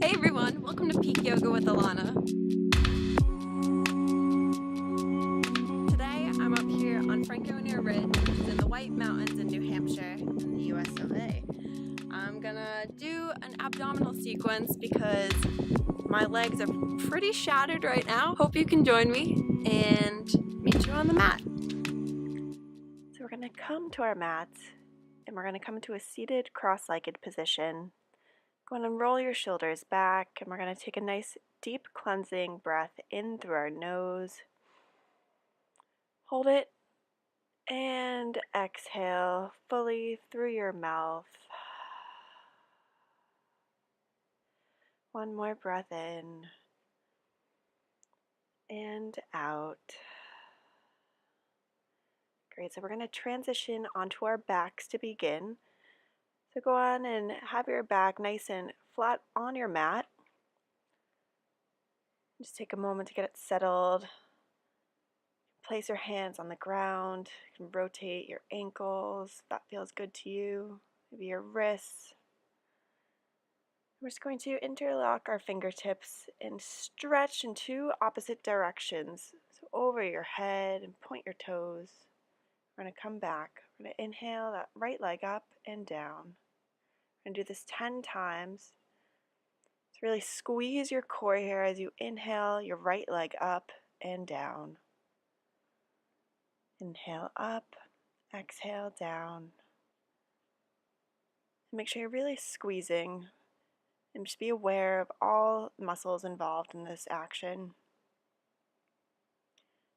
Hey everyone, welcome to Peak Yoga with Alanna. Today I'm up here on Franconia Ridge, which is in the White Mountains in New Hampshire in the US of A. I'm gonna do an abdominal sequence because my legs are pretty shattered right now. Hope you can join me and meet you on the mat. So we're gonna come to our mats and we're gonna come into a seated cross-legged position. Go ahead and roll your shoulders back, and we're going to take a nice deep cleansing breath in through our nose. Hold it and exhale fully through your mouth. One more breath in and out. Great, so we're going to transition onto our backs to begin. So go on and have your back nice and flat on your mat. Just take a moment to get it settled. Place your hands on the ground. You can rotate your ankles if that feels good to you. Maybe your wrists. We're just going to interlock our fingertips and stretch in two opposite directions. So over your head and point your toes. We're going to come back. We're going to inhale that right leg up and down. We're going to do this 10 times. So really squeeze your core here as you inhale your right leg up and down. Inhale up, exhale down. And make sure you're really squeezing and just be aware of all muscles involved in this action.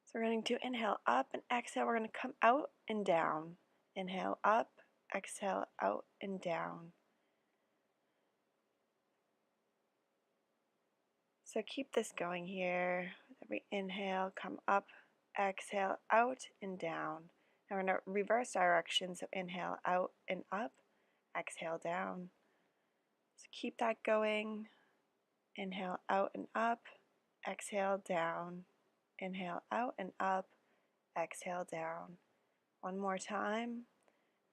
So we're going to inhale up and exhale. We're going to come out and down. Inhale up, exhale out and down. So keep this going here. Every inhale, come up, exhale out and down. Now we're going to reverse direction. So inhale out and up, exhale down. So keep that going. Inhale out and up, exhale down. Inhale out and up, exhale down. One more time,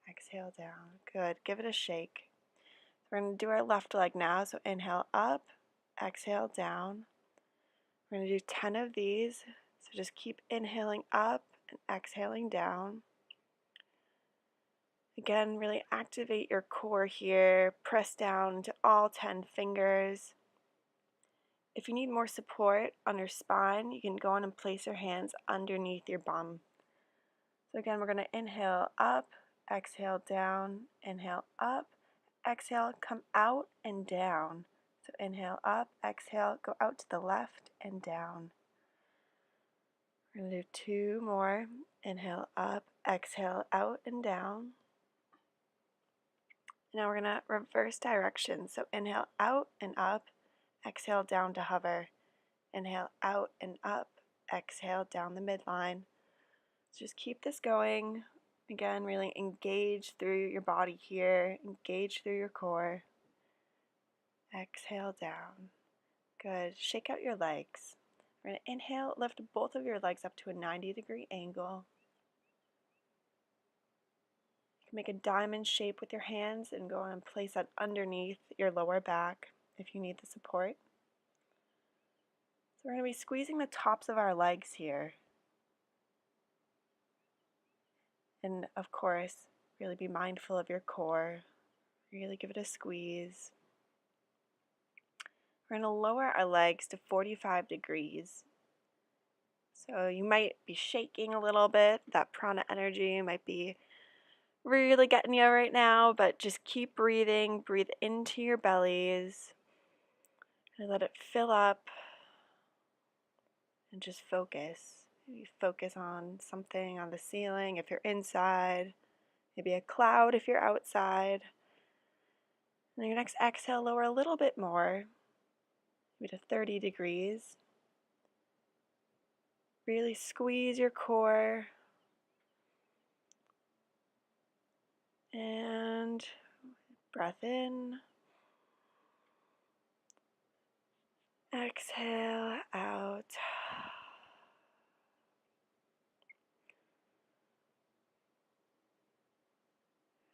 exhale down. Good, give it a shake. We're going to do our left leg now, so inhale up, exhale down. We're going to do 10 of these, so just keep inhaling up and exhaling down. Again, really activate your core here, press down into all 10 fingers. If you need more support on your spine, you can go on and place your hands underneath your bum. So again, we're going to inhale up, exhale down, inhale up, exhale, come out and down. So inhale up, exhale, go out to the left and down. We're going to do 2 more. Inhale up, exhale out and down. Now we're going to reverse direction. So inhale out and up, exhale down to hover. Inhale out and up, exhale down the midline. So just keep this going. Again, really engage through your body here, engage through your core. Exhale down. Good. Shake out your legs. We're going to inhale, lift both of your legs up to a 90-degree angle. You can make a diamond shape with your hands and go and place that underneath your lower back if you need the support. So we're going to be squeezing the tops of our legs here. And of course, really be mindful of your core. Really give it a squeeze. We're going to lower our legs to 45 degrees. So you might be shaking a little bit. That prana energy might be really getting you right now, but just keep breathing. Breathe into your bellies and let it fill up and just focus. Maybe focus on something on the ceiling if you're inside, maybe a cloud if you're outside. And your next exhale, lower a little bit more, maybe to 30 degrees. Really squeeze your core. And breath in. Exhale out.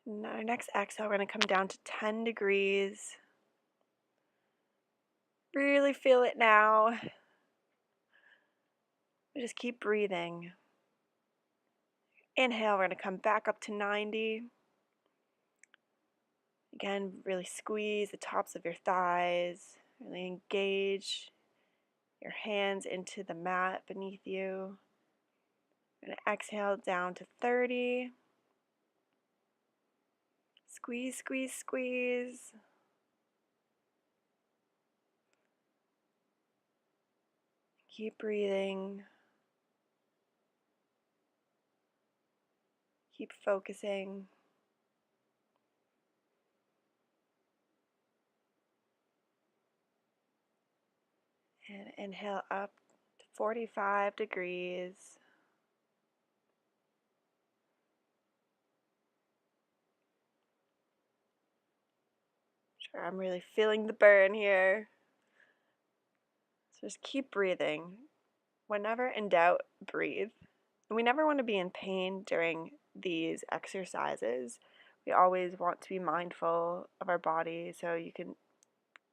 And our next exhale, we're going to come down to 10 degrees. Really feel it now. Just keep breathing. Inhale, we're going to come back up to 90. Again, really squeeze the tops of your thighs. Really engage your hands into the mat beneath you. We're going to exhale down to 30. Squeeze, squeeze, squeeze. Keep breathing. Keep focusing. And inhale up to 45 degrees. Sure, I'm really feeling the burn here. So just keep breathing. Whenever in doubt, breathe. And we never want to be in pain during these exercises. We always want to be mindful of our body, so you can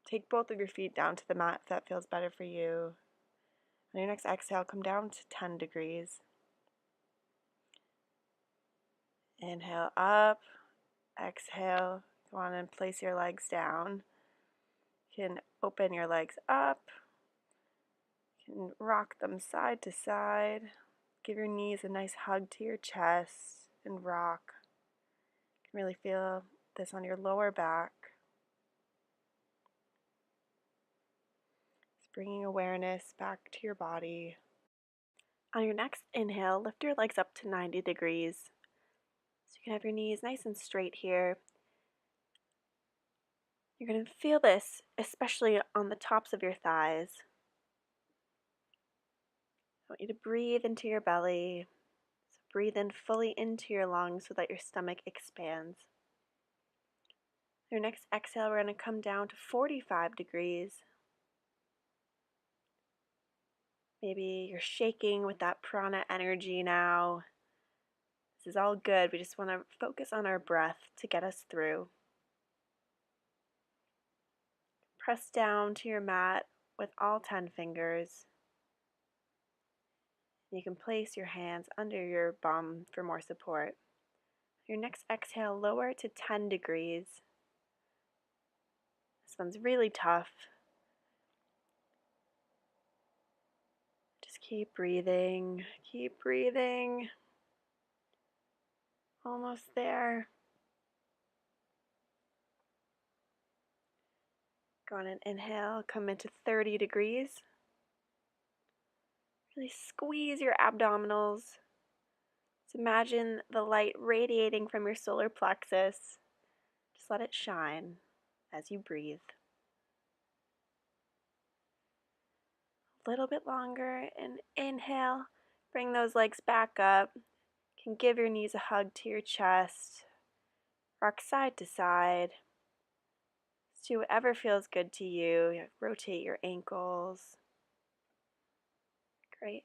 take both of your feet down to the mat if that feels better for you. On your next exhale, come down to 10 degrees. Inhale up, exhale, go on and place your legs down. You can open your legs up, you can rock them side to side. Give your knees a nice hug to your chest and rock. You can really feel this on your lower back. Just bringing awareness back to your body. On your next inhale, lift your legs up to 90 degrees. So you can have your knees nice and straight here. You're going to feel this, especially on the tops of your thighs. I want you to breathe into your belly. So breathe in fully into your lungs so that your stomach expands. Your next exhale, we're going to come down to 45 degrees. Maybe you're shaking with that prana energy now. This is all good. We just want to focus on our breath to get us through. Press down to your mat with all 10 fingers. You can place your hands under your bum for more support. Your next exhale, lower to 10 degrees. This one's really tough. Just keep breathing, keep breathing. Almost there. Go on and inhale, come into 30 degrees. Really squeeze your abdominals. Just imagine the light radiating from your solar plexus. Just let it shine as you breathe. A little bit longer, and inhale. Bring those legs back up. You can give your knees a hug to your chest. Rock side to side. Just do whatever feels good to you. Rotate your ankles. Great.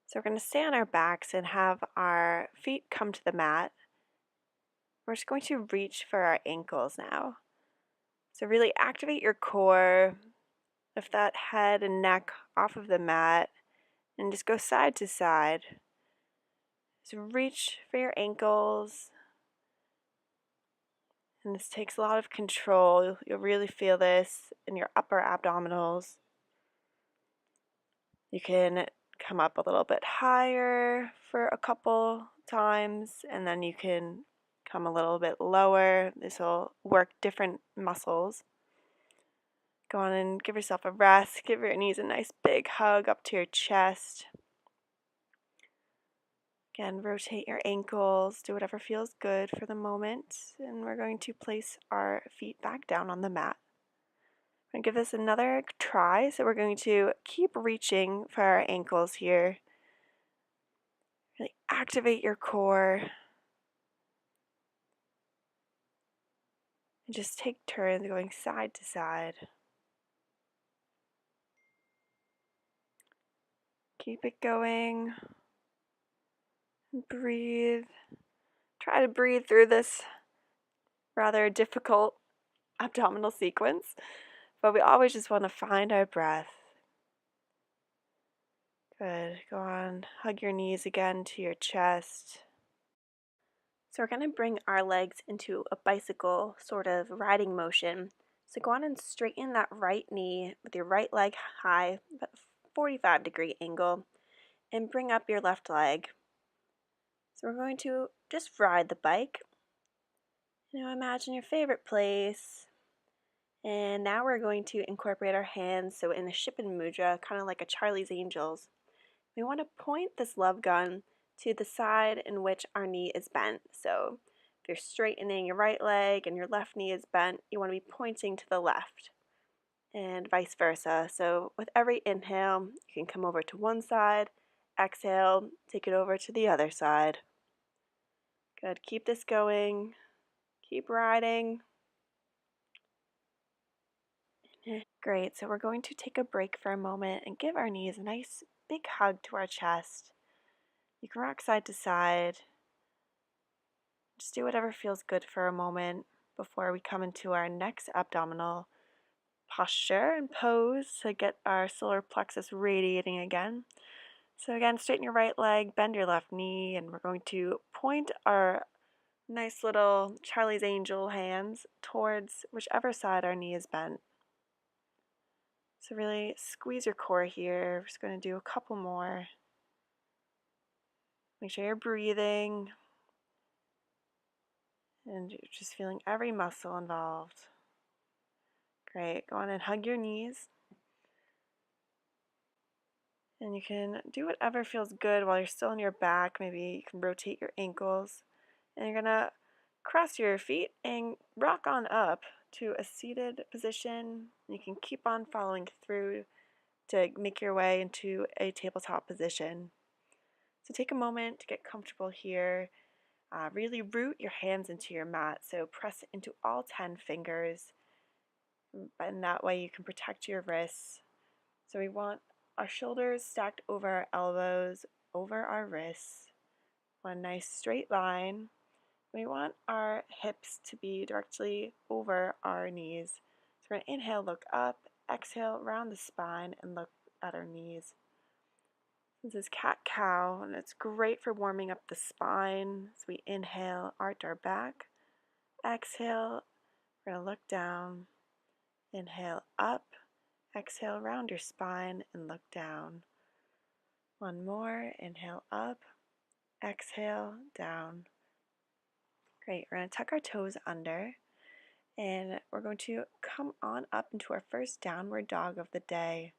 So we're going to stay on our backs and have our feet come to the mat. We're just going to reach for our ankles now. So really activate your core. Lift that head and neck off of the mat and just go side to side. So reach for your ankles. And this takes a lot of control. You'll really feel this in your upper abdominals. You can come up a little bit higher for a couple times, and then you can come a little bit lower. This will work different muscles. Go on and give yourself a rest. Give your knees a nice big hug up to your chest. Again, rotate your ankles. Do whatever feels good for the moment. And we're going to place our feet back down on the mat. We're going to give this another try. So we're going to keep reaching for our ankles here. Really activate your core. And just take turns going side to side. Keep it going. Breathe. Try to breathe through this rather difficult abdominal sequence. But we always just want to find our breath. Good. Go on, hug your knees again to your chest. So we're going to bring our legs into a bicycle sort of riding motion. So go on and straighten that right knee with your right leg high, about a 45-degree angle, and bring up your left leg. So we're going to just ride the bike. Imagine your favorite place. And now we're going to incorporate our hands, so in a Shippen Mudra, kind of like a Charlie's Angels. We want to point this love gun to the side in which our knee is bent. So if you're straightening your right leg and your left knee is bent, you want to be pointing to the left, and vice versa. So with every inhale, you can come over to one side. Exhale, take it over to the other side. Good. Keep this going. Keep riding. Great. So we're going to take a break for a moment and give our knees a nice big hug to our chest. You can rock side to side. Just do whatever feels good for a moment before we come into our next abdominal posture and pose to get our solar plexus radiating again. So again, straighten your right leg, bend your left knee, and we're going to point our nice little Charlie's Angel hands towards whichever side our knee is bent. So really squeeze your core here. We're just going to do a couple more. Make sure you're breathing and you're just feeling every muscle involved. Great. Go on and hug your knees. And you can do whatever feels good while you're still on your back. Maybe you can rotate your ankles. And you're going to cross your feet and rock on up to a seated position. You can keep on following through to make your way into a tabletop position. So take a moment to get comfortable here. Really root your hands into your mat. So press into all 10 fingers. And that way you can protect your wrists. So we want our shoulders stacked over our elbows, over our wrists. One nice straight line. We want our hips to be directly over our knees. So we're going to inhale, look up, exhale, round the spine, and look at our knees. This is cat-cow, and it's great for warming up the spine. So we inhale, arch our back. Exhale, we're going to look down. Inhale, up. Exhale, round your spine and look down. One more. Inhale, up. Exhale, down. Great. We're going to tuck our toes under, and we're going to come on up into our first downward dog of the day.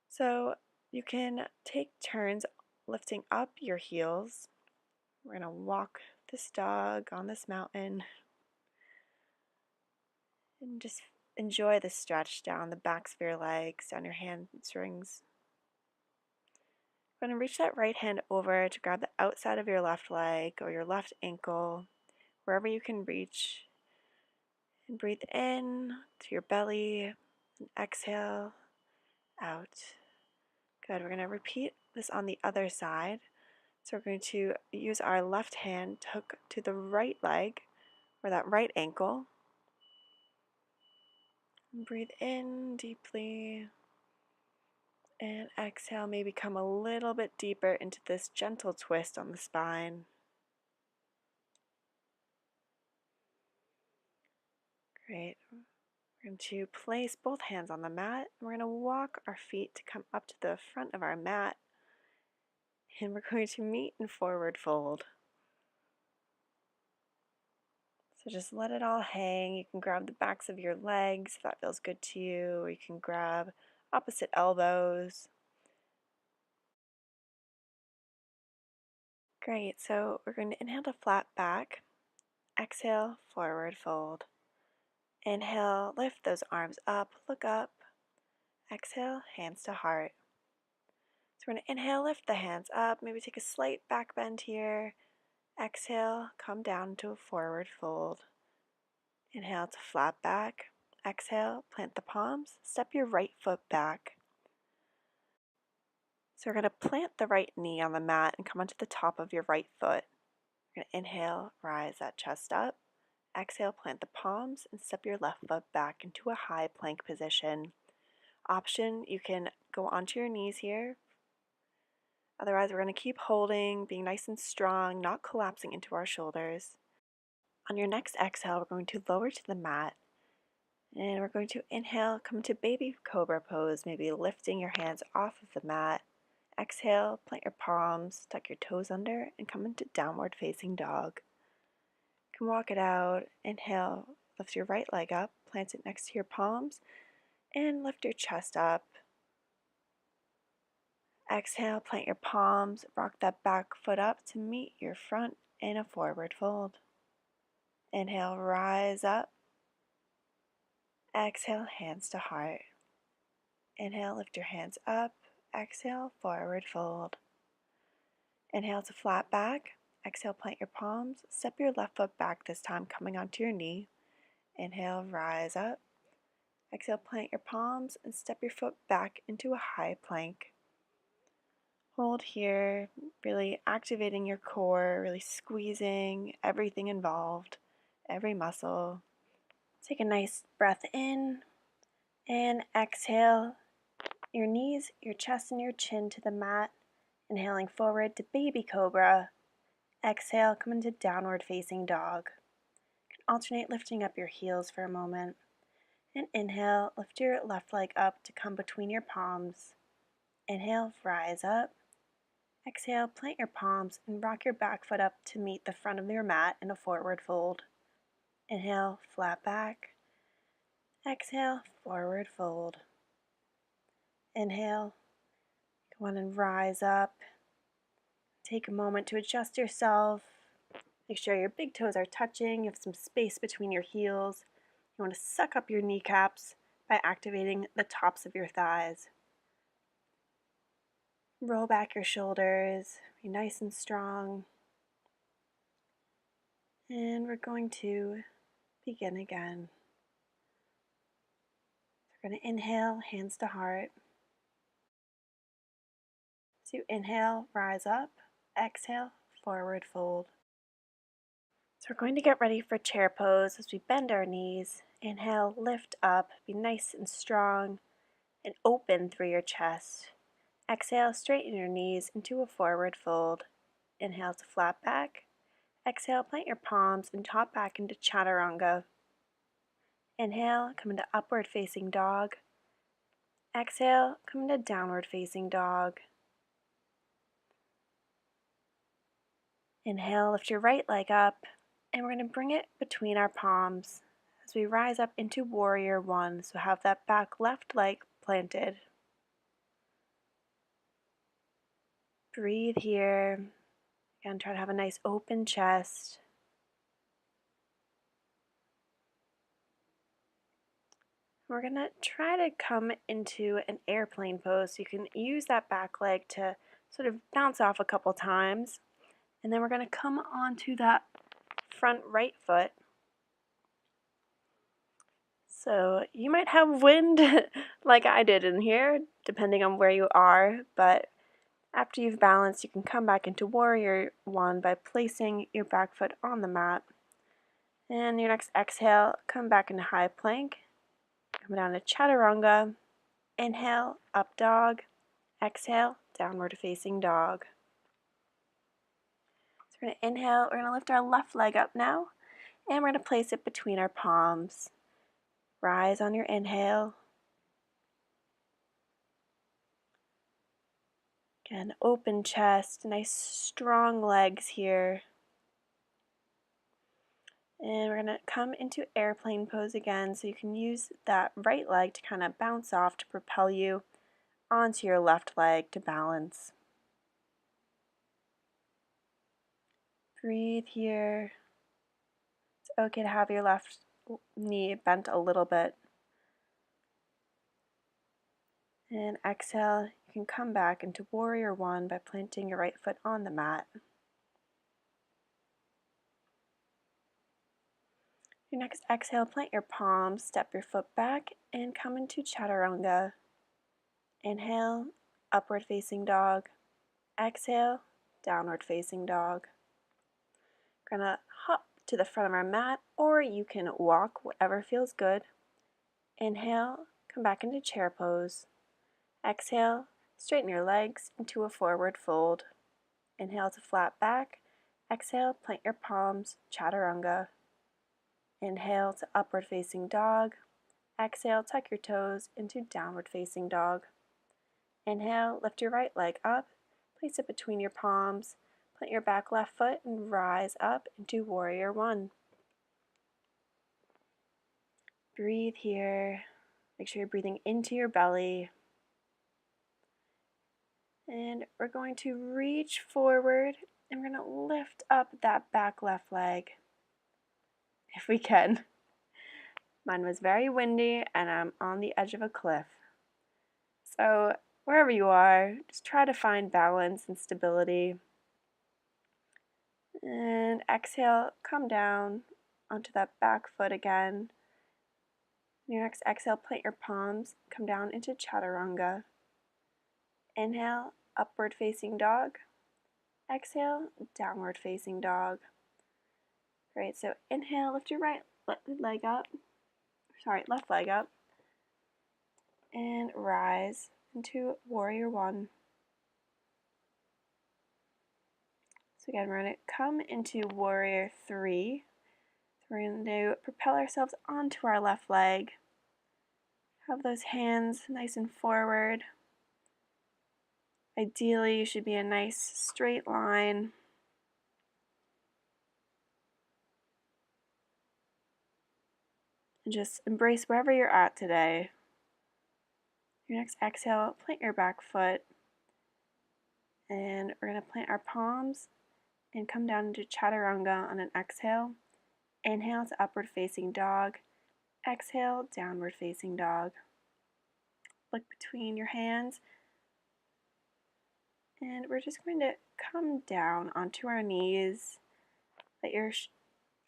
So you can take turns lifting up your heels. We're going to walk this dog on this mountain and just enjoy the stretch down the backs of your legs, down your hamstrings. You're going to reach that right hand over to grab the outside of your left leg or your left ankle, wherever you can reach. And breathe in to your belly and exhale out. Good. We're going to repeat this on the other side. So we're going to use our left hand to hook to the right leg or that right ankle. And breathe in deeply. And exhale, maybe come a little bit deeper into this gentle twist on the spine. Great. We're going to place both hands on the mat. We're going to walk our feet to come up to the front of our mat. And we're going to meet in forward fold. So just let it all hang. You can grab the backs of your legs if that feels good to you, or you can grab opposite elbows. Great. So we're going to inhale to flat back. Exhale, forward fold. Inhale, lift those arms up, look up. Exhale, hands to heart. So we're going to inhale, lift the hands up, maybe take a slight back bend here. Exhale, come down to a forward fold. Inhale to flat back. Exhale, plant the palms, step your right foot back. So we're going to plant the right knee on the mat and come onto the top of your right foot. We're going to inhale, rise that chest up. Exhale, plant the palms and step your left foot back into a high plank position. Option, you can go onto your knees here. Otherwise, we're going to keep holding, being nice and strong, not collapsing into our shoulders. On your next exhale, we're going to lower to the mat. And we're going to inhale, come to baby cobra pose, maybe lifting your hands off of the mat. Exhale, plant your palms, tuck your toes under, and come into downward facing dog. You can walk it out. Inhale, lift your right leg up, plant it next to your palms, and lift your chest up. Exhale, plant your palms, rock that back foot up to meet your front in a forward fold. Inhale, rise up. Exhale, hands to heart. Inhale, lift your hands up. Exhale, forward fold. Inhale to flat back. Exhale, plant your palms. Step your left foot back this time, coming onto your knee. Inhale, rise up. Exhale, plant your palms and step your foot back into a high plank. Hold here, really activating your core, really squeezing everything involved, every muscle. Take a nice breath in and exhale. Your knees, your chest, and your chin to the mat. Inhaling forward to baby cobra. Exhale, come into downward facing dog. You can alternate lifting up your heels for a moment. And inhale, lift your left leg up to come between your palms. Inhale, rise up. Exhale, plant your palms and rock your back foot up to meet the front of your mat in a forward fold. Inhale, flat back. Exhale, forward fold. Inhale, go on and rise up. Take a moment to adjust yourself. Make sure your big toes are touching. You have some space between your heels. You want to suck up your kneecaps by activating the tops of your thighs. Roll back your shoulders. Be nice and strong. And we're going to begin again. We're going to inhale, hands to heart. So inhale, rise up. Exhale, forward fold. So we're going to get ready for chair pose as we bend our knees. Inhale, lift up, be nice and strong and open through your chest. Exhale, straighten your knees into a forward fold. Inhale to flat back. Exhale, plant your palms and hop back into chaturanga. Inhale, come into upward facing dog. Exhale, come into downward facing dog. Inhale, lift your right leg up, and we're going to bring it between our palms as we rise up into warrior one. So have that back left leg planted. Breathe here. Again, try to have a nice open chest. We're going to try to come into an airplane pose. So you can use that back leg to sort of bounce off a couple times. And then we're going to come onto that front right foot. So you might have wind like I did in here, depending on where you are. But after you've balanced, you can come back into warrior one by placing your back foot on the mat. And your next exhale, come back into high plank. Come down to chaturanga. Inhale, up dog. Exhale, downward facing dog. So we're going to inhale, we're going to lift our left leg up now, and we're going to place it between our palms. Rise on your inhale. Again, open chest, nice strong legs here. And we're going to come into airplane pose again, so you can use that right leg to kind of bounce off to propel you onto your left leg to balance. Breathe here. It's okay to have your left knee bent a little bit. And exhale, you can come back into warrior one by planting your right foot on the mat. Your next exhale, plant your palms, step your foot back, and come into chaturanga. Inhale, upward facing dog. Exhale, downward facing dog. We're gonna hop to the front of our mat, or you can walk, whatever feels good. Inhale, come back into chair pose. Exhale, straighten your legs into a forward fold. Inhale to flat back. Exhale, plant your palms, chaturanga. Inhale to upward facing dog. Exhale, tuck your toes into downward facing dog. Inhale, lift your right leg up, place it between your palms, plant your back left foot and rise up into warrior one. Breathe here. Make sure you're breathing into your belly. And we're going to reach forward and we're going to lift up that back left leg if we can. Mine was very windy and I'm on the edge of a cliff. So wherever you are, just try to find balance and stability. And exhale, come down onto that back foot again. Your next exhale, plant your palms, come down into chaturanga. Inhale, upward facing dog. Exhale, downward facing dog. Great, so inhale, lift your left leg up, and rise into warrior one. So again, we're going to come into warrior three. So we're going to propel ourselves onto our left leg. Have those hands nice and forward. Ideally, you should be a nice straight line. And just embrace wherever you're at today. Your next exhale, plant your back foot. And we're going to plant our palms and come down into chaturanga on an exhale. Inhale to upward facing dog. Exhale, downward facing dog. Look between your hands. And we're just going to come down onto our knees. Let your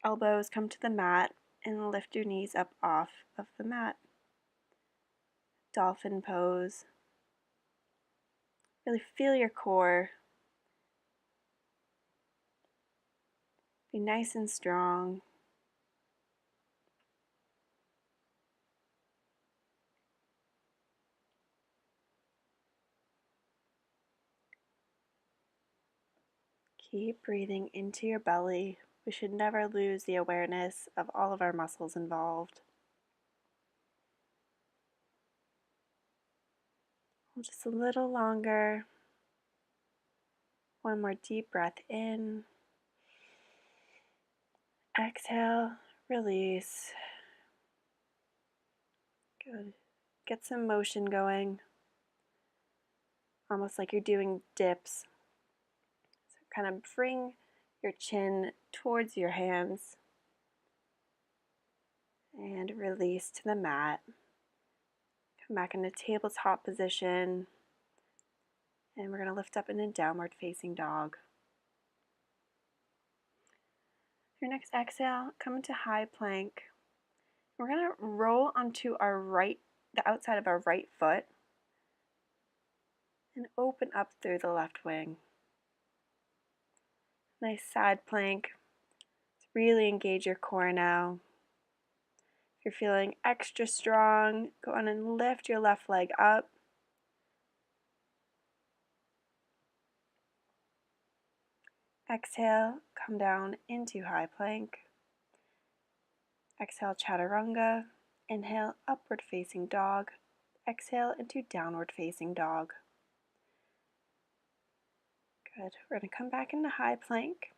elbows come to the mat and lift your knees up off of the mat. Dolphin pose. Really feel your core. Be nice and strong. Keep breathing into your belly. We should never lose the awareness of all of our muscles involved. Just a little longer. One more deep breath in. Exhale, release. Good. Get some motion going. Almost like you're doing dips. So kind of bring your chin towards your hands and release to the mat. Come back into tabletop position. And we're going to lift up into downward facing dog. Your next exhale, come into high plank. We're going to roll onto the outside of our right foot and open up through the left wing. Nice side plank. Really engage your core now. If you're feeling extra strong, go on and lift your left leg up. Exhale, come down into high plank. Exhale, chaturanga. Inhale, upward facing dog. Exhale into downward facing dog. Good. We're going to come back into high plank.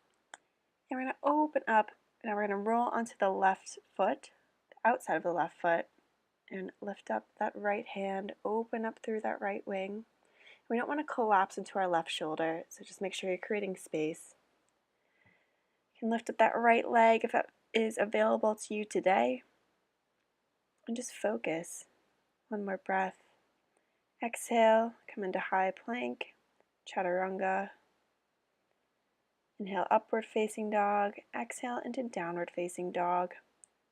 And we're going to open up. Now we're going to roll onto the left foot, the outside of the left foot, and lift up that right hand, open up through that right wing. We don't want to collapse into our left shoulder, so just make sure you're creating space. You can lift up that right leg if that is available to you today. And just focus. One more breath. Exhale, come into high plank, chaturanga. Inhale, upward facing dog. Exhale into downward facing dog.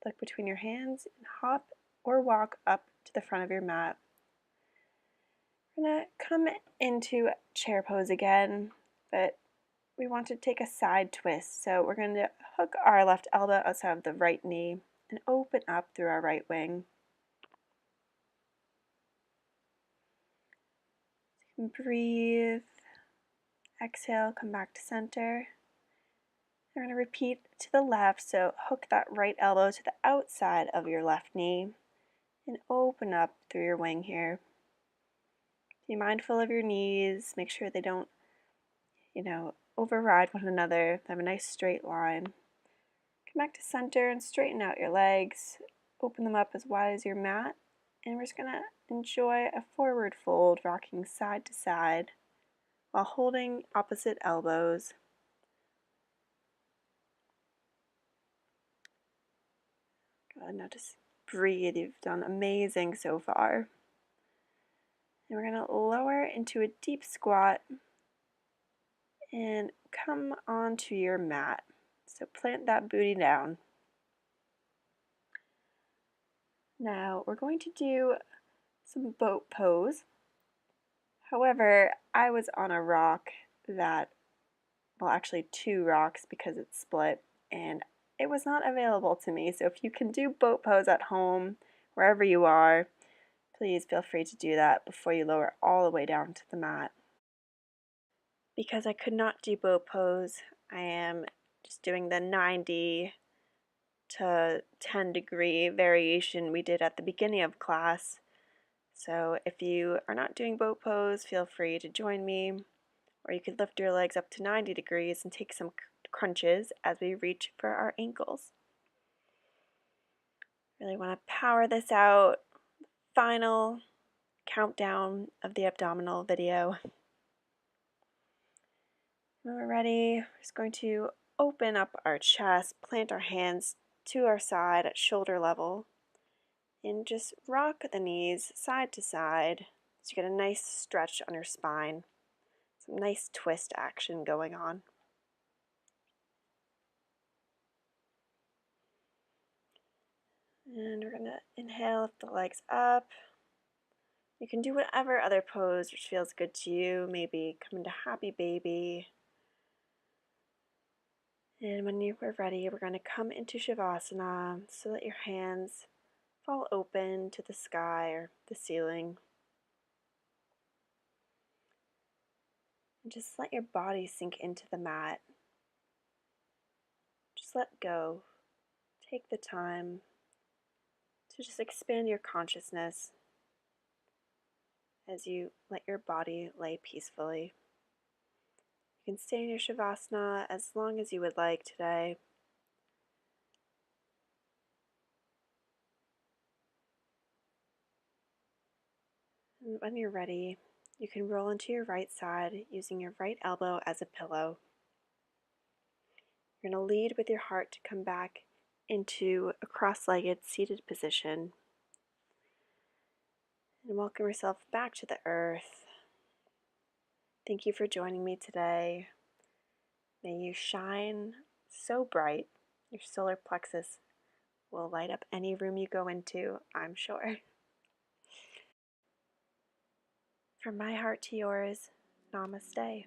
Look between your hands and hop or walk up to the front of your mat. We're going to come into chair pose again, but we want to take a side twist. So we're going to hook our left elbow outside of the right knee and open up through our right wing. Breathe. Exhale, come back to center. We're going to repeat to the left, so hook that right elbow to the outside of your left knee and open up through your wing here. Be mindful of your knees, make sure they don't, override one another. Have a nice straight line. Come back to center and straighten out your legs. Open them up as wide as your mat. And we're just going to enjoy a forward fold, rocking side to side while holding opposite elbows. Good, now just breathe. You've done amazing so far. And we're going to lower into a deep squat and come onto your mat. So plant that booty down. Now we're going to do some boat pose. However, I was on a rock that, well, actually 2 rocks because it's split, and it was not available to me. So if you can do boat pose at home, wherever you are, please feel free to do that before you lower all the way down to the mat. Because I could not do boat pose, I am just doing the 90 to 10 degree variation we did at the beginning of class. So if you are not doing boat pose, feel free to join me, or you could lift your legs up to 90 degrees and take some crunches as we reach for our ankles. Really want to power this out. Final countdown of the abdominal video. When we're ready, we're just going to open up our chest, plant our hands to our side at shoulder level, and just rock the knees side to side so you get a nice stretch on your spine. Some nice twist action going on. And we're going to inhale, lift the legs up. You can do whatever other pose which feels good to you. Maybe come into happy baby. And when you are ready, we're going to come into Shavasana so that your hands fall open to the sky or the ceiling. And just let your body sink into the mat. Just let go. Take the time to just expand your consciousness as you let your body lay peacefully. You can stay in your Shavasana as long as you would like today. And when you're ready, you can roll into your right side using your right elbow as a pillow. You're going to lead with your heart to come back into a cross-legged seated position. And welcome yourself back to the earth. Thank you for joining me today. May you shine so bright, your solar plexus will light up any room you go into, I'm sure. From my heart to yours, namaste.